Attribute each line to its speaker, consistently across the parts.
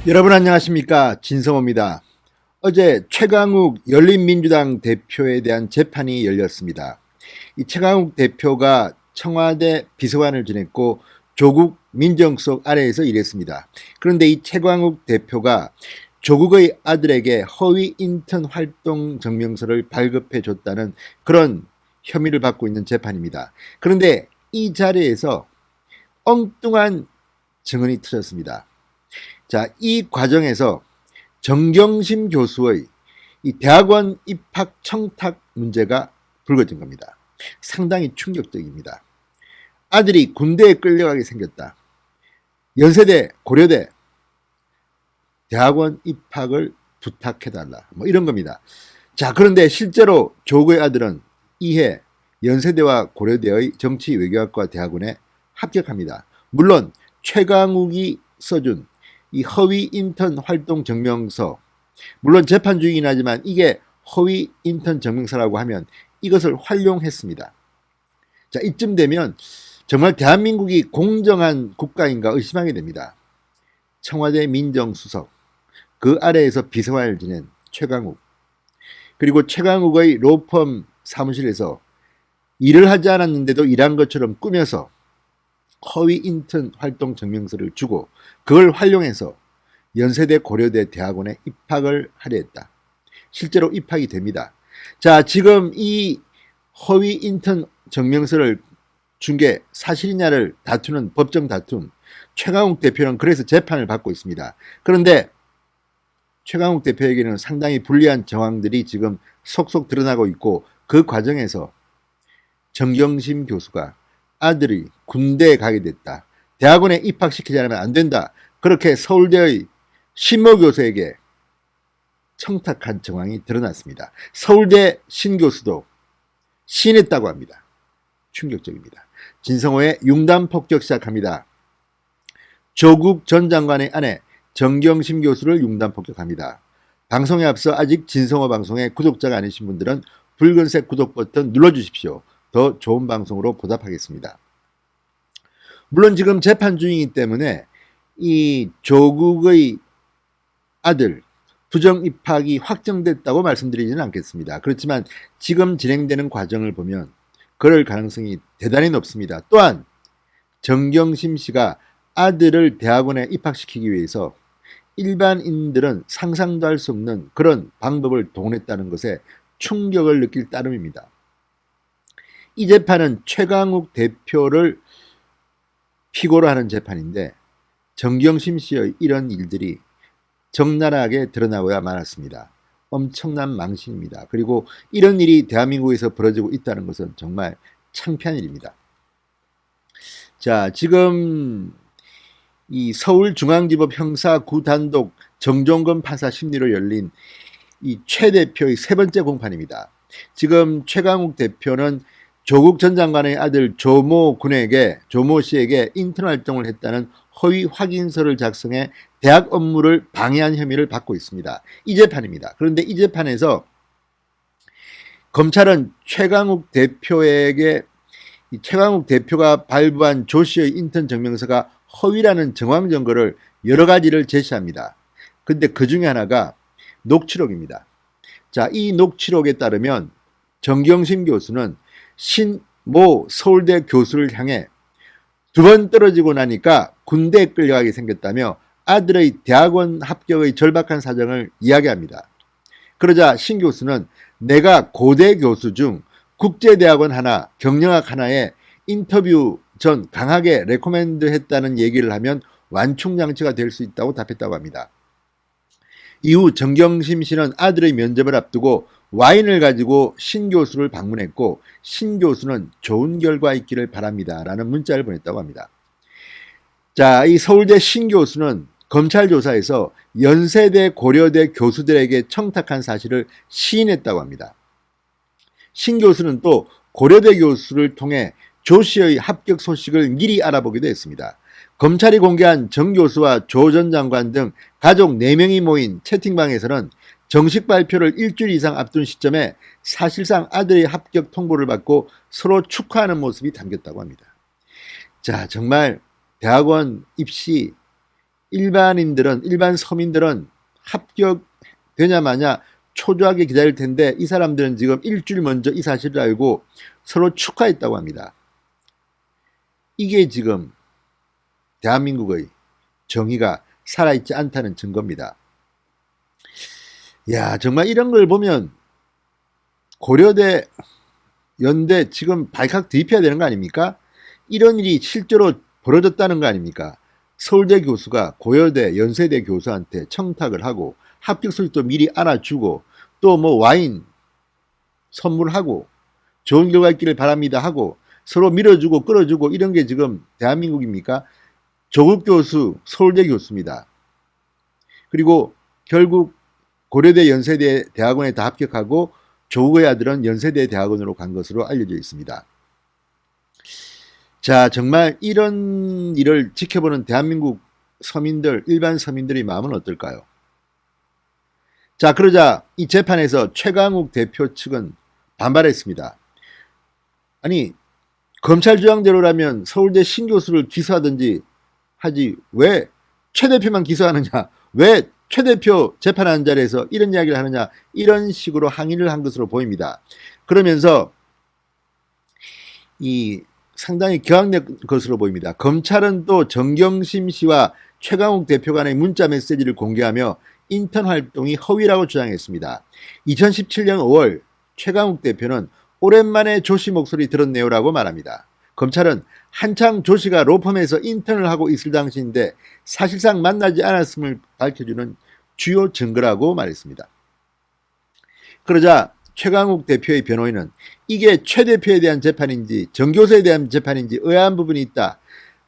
Speaker 1: 여러분 안녕하십니까, 진성호입니다. 어제 최강욱 열린민주당 대표에 대한 재판이 열렸습니다. 이 최강욱 대표가 청와대 비서관을 지냈고 조국 민정수석 아래에서 일했습니다. 그런데 이 최강욱 대표가 조국의 아들에게 허위 인턴 활동 증명서를 발급해 줬다는 그런 혐의를 받고 있는 재판입니다. 그런데 이 자리에서 엉뚱한 증언이 터졌습니다. 자, 이 과정에서 정경심 교수의 이 대학원 입학 청탁 문제가 불거진 겁니다. 상당히 충격적입니다. 아들이 군대에 끌려가게 생겼다. 연세대, 고려대 대학원 입학을 부탁해달라. 뭐 이런 겁니다. 자, 그런데 실제로 조국의 아들은 이해 연세대와 고려대의 정치외교학과 대학원에 합격합니다. 물론 최강욱이 써준 이 허위 인턴 활동 증명서, 물론 재판 중이긴 하지만 이게 허위 인턴 증명서라고 하면 이것을 활용했습니다. 자, 이쯤 되면 정말 대한민국이 공정한 국가인가 의심하게 됩니다. 청와대 민정수석, 그 아래에서 비서관을 지낸 최강욱, 그리고 최강욱의 로펌 사무실에서 일을 하지 않았는데도 일한 것처럼 꾸며서 허위 인턴 활동 증명서를 주고 그걸 활용해서 연세대 고려대 대학원에 입학을 하려 했다. 실제로 입학이 됩니다. 자, 지금 이 허위 인턴 증명서를 준 게 사실이냐를 다투는 법정 다툼, 최강욱 대표는 그래서 재판을 받고 있습니다. 그런데 최강욱 대표에게는 상당히 불리한 정황들이 지금 속속 드러나고 있고, 그 과정에서 정경심 교수가 아들이 군대에 가게 됐다, 대학원에 입학시키지 않으면 안 된다, 그렇게 서울대의 신모 교수에게 청탁한 정황이 드러났습니다. 서울대 신 교수도 시인했다고 합니다. 충격적입니다. 진성호의 융단 폭격 시작합니다. 조국 전 장관의 아내 정경심 교수를 융단 폭격합니다. 방송에 앞서 아직 진성호 방송의 구독자가 아니신 분들은 붉은색 구독 버튼 눌러주십시오. 더 좋은 방송으로 보답하겠습니다. 물론 지금 재판 중이기 때문에 이 조국의 아들 부정 입학이 확정됐다고 말씀드리지는 않겠습니다. 그렇지만 지금 진행되는 과정을 보면 그럴 가능성이 대단히 높습니다. 또한 정경심 씨가 아들을 대학원에 입학시키기 위해서 일반인들은 상상도 할 수 없는 그런 방법을 동원했다는 것에 충격을 느낄 따름입니다. 이 재판은 최강욱 대표를 피고로 하는 재판인데 정경심 씨의 이런 일들이 적나라하게 드러나고야 말았습니다. 엄청난 망신입니다. 그리고 이런 일이 대한민국에서 벌어지고 있다는 것은 정말 창피한 일입니다. 자, 지금 이 서울중앙지법 형사 9단독 정종건 판사 심리로 열린 이 최 대표의 세 번째 공판입니다. 지금 최강욱 대표는 조국 전 장관의 아들 조모 씨에게 인턴 활동을 했다는 허위 확인서를 작성해 대학 업무를 방해한 혐의를 받고 있습니다. 이 재판입니다. 그런데 이 재판에서 검찰은 최강욱 대표가 발부한 조 씨의 인턴 증명서가 허위라는 정황 증거를 여러 가지를 제시합니다. 근데 그 중에 하나가 녹취록입니다. 자, 이 녹취록에 따르면 정경심 교수는 신모 서울대 교수를 향해 2번 떨어지고 나니까 군대에 끌려가게 생겼다며 아들의 대학원 합격의 절박한 사정을 이야기합니다. 그러자 신 교수는 내가 고대 교수 중 국제대학원 하나, 경영학 하나에 인터뷰 전 강하게 레코멘드 했다는 얘기를 하면 완충장치가 될 수 있다고 답했다고 합니다. 이후 정경심 씨는 아들의 면접을 앞두고 와인을 가지고 신 교수를 방문했고 신 교수는 좋은 결과 있기를 바랍니다 라는 문자를 보냈다고 합니다. 자, 이 서울대 신 교수는 검찰 조사에서 연세대 고려대 교수들에게 청탁한 사실을 시인했다고 합니다. 신 교수는 또 고려대 교수를 통해 조 씨의 합격 소식을 미리 알아보기도 했습니다. 검찰이 공개한 정 교수와 조 전 장관 등 가족 4명이 모인 채팅방에서는 정식 발표를 일주일 이상 앞둔 시점에 사실상 아들의 합격 통보를 받고 서로 축하하는 모습이 담겼다고 합니다. 자, 정말 대학원 입시 일반 서민들은 합격되냐마냐 초조하게 기다릴 텐데 이 사람들은 지금 일주일 먼저 이 사실을 알고 서로 축하했다고 합니다. 이게 지금 대한민국의 정의가 살아있지 않다는 증거입니다. 야, 정말 이런 걸 보면 고려대, 연대 지금 발칵 뒤집혀야 되는 거 아닙니까? 이런 일이 실제로 벌어졌다는 거 아닙니까? 서울대 교수가 고려대, 연세대 교수한테 청탁을 하고 합격 소식도 미리 알아주고 또 뭐 와인 선물하고 좋은 결과 있기를 바랍니다 하고 서로 밀어주고 끌어주고 이런 게 지금 대한민국입니까? 조국 교수, 서울대 교수입니다. 그리고 결국 고려대, 연세대 대학원에 다 합격하고 조국의 아들은 연세대 대학원으로 간 것으로 알려져 있습니다. 자, 정말 이런 일을 지켜보는 대한민국 서민들, 일반 서민들의 마음은 어떨까요? 자, 그러자 이 재판에서 최강욱 대표 측은 반발했습니다. 아니, 검찰 주장대로라면 서울대 신교수를 기소하든지 하지 왜 최 대표만 기소하느냐, 왜 최 대표 재판하는 자리에서 이런 이야기를 하느냐, 이런 식으로 항의를 한 것으로 보입니다. 그러면서 이 상당히 격앙된 것으로 보입니다. 검찰은 또 정경심 씨와 최강욱 대표 간의 문자 메시지를 공개하며 인턴 활동이 허위라고 주장했습니다. 2017년 5월 최강욱 대표는 오랜만에 조씨 목소리 들었네요라고 말합니다. 검찰은 한창 조씨가 로펌에서 인턴을 하고 있을 당시인데 사실상 만나지 않았음을 밝혀주는 주요 증거라고 말했습니다. 그러자 최강욱 대표의 변호인은 이게 최 대표에 대한 재판인지 정 교수에 대한 재판인지 의아한 부분이 있다.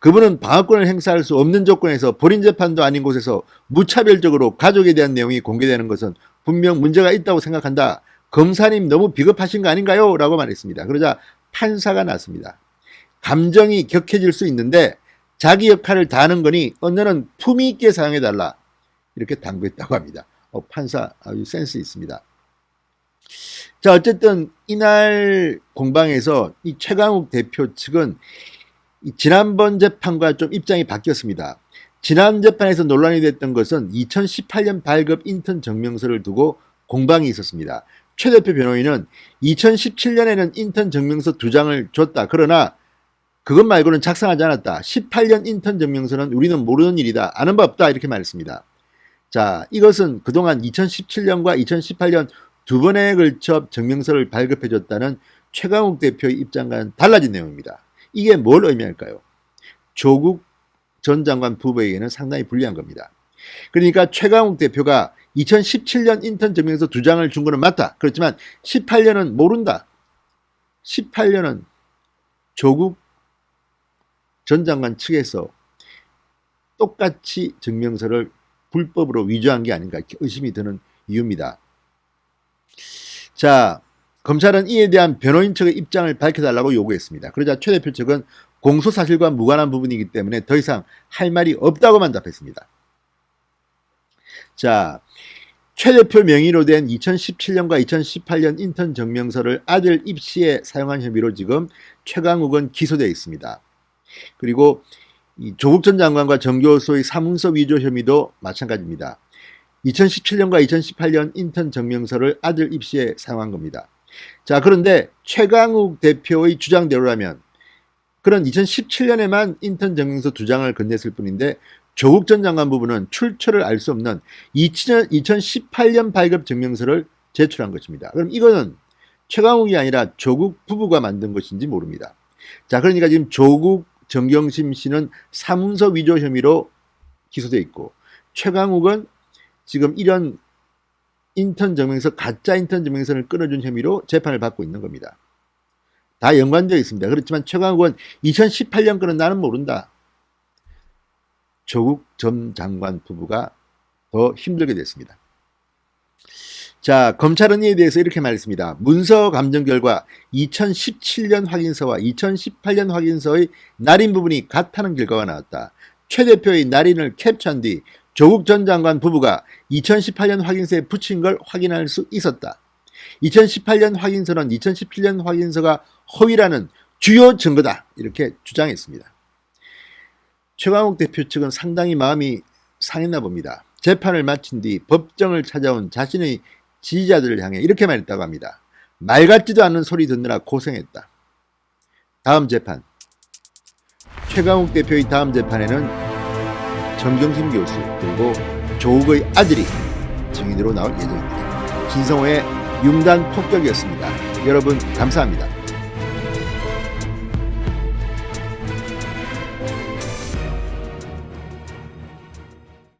Speaker 1: 그분은 방어권을 행사할 수 없는 조건에서 본인 재판도 아닌 곳에서 무차별적으로 가족에 대한 내용이 공개되는 것은 분명 문제가 있다고 생각한다. 검사님 너무 비겁하신 거 아닌가요? 라고 말했습니다. 그러자 판사가 났습니다. 감정이 격해질 수 있는데 자기 역할을 다하는 거니 언어는 품위 있게 사용해달라. 이렇게 당부했다고 합니다. 판사 아주 센스 있습니다. 자, 어쨌든 이날 공방에서 이 최강욱 대표 측은 지난번 재판과 좀 입장이 바뀌었습니다. 지난 재판에서 논란이 됐던 것은 2018년 발급 인턴 증명서를 두고 공방이 있었습니다. 최 대표 변호인은 2017년에는 인턴 증명서 2장을 줬다. 그러나 그것 말고는 작성하지 않았다. 18년 인턴 증명서는 우리는 모르는 일이다. 아는 바 없다. 이렇게 말했습니다. 자, 이것은 그동안 2017년과 2018년 두 번에 걸쳐 증명서를 발급해줬다는 최강욱 대표의 입장과는 달라진 내용입니다. 이게 뭘 의미할까요? 조국 전 장관 부부에게는 상당히 불리한 겁니다. 그러니까 최강욱 대표가 2017년 인턴 증명서 2장을 준 거는 맞다. 그렇지만 18년은 모른다. 18년은 조국 전 장관 측에서 똑같이 증명서를 불법으로 위조한 게 아닌가 의심이 드는 이유입니다. 자, 검찰은 이에 대한 변호인 측의 입장을 밝혀달라고 요구했습니다. 그러자 최 대표 측은 공소 사실과 무관한 부분이기 때문에 더 이상 할 말이 없다고만 답했습니다. 자, 최 대표 명의로 된 2017년과 2018년 인턴 증명서를 아들 입시에 사용한 혐의로 지금 최강욱은 기소되어 있습니다. 그리고 이 조국 전 장관과 정 교수의 사문서 위조 혐의도 마찬가지입니다. 2017년과 2018년 인턴 증명서를 아들 입시에 사용한 겁니다. 자, 그런데 최강욱 대표의 주장대로라면 그런 2017년에만 인턴 증명서 2장을 건넸을 뿐인데 조국 전 장관 부부는 출처를 알 수 없는 2018년 발급 증명서를 제출한 것입니다. 그럼 이거는 최강욱이 아니라 조국 부부가 만든 것인지 모릅니다. 자, 그러니까 지금 조국 정경심 씨는 사문서 위조 혐의로 기소되어 있고 최강욱은 지금 이런 인턴 증명서, 가짜 인턴 증명서를 끊어준 혐의로 재판을 받고 있는 겁니다. 다 연관되어 있습니다. 그렇지만 최강욱은 2018년 거는 나는 모른다. 조국 전 장관 부부가 더 힘들게 됐습니다. 자, 검찰은 이에 대해서 이렇게 말했습니다. 문서 감정 결과 2017년 확인서와 2018년 확인서의 날인 부분이 같다는 결과가 나왔다. 최 대표의 날인을 캡처한 뒤 조국 전 장관 부부가 2018년 확인서에 붙인 걸 확인할 수 있었다. 2018년 확인서는 2017년 확인서가 허위라는 주요 증거다. 이렇게 주장했습니다. 최강욱 대표 측은 상당히 마음이 상했나 봅니다. 재판을 마친 뒤 법정을 찾아온 자신의 지지자들을 향해 이렇게 말했다고 합니다. 말 같지도 않은 소리 듣느라 고생했다. 다음 재판. 최강욱 대표의 다음 재판에는 정경심 교수 그리고 조국의 아들이 증인으로 나올 예정입니다. 진성호의 융단 폭격이었습니다. 여러분 감사합니다.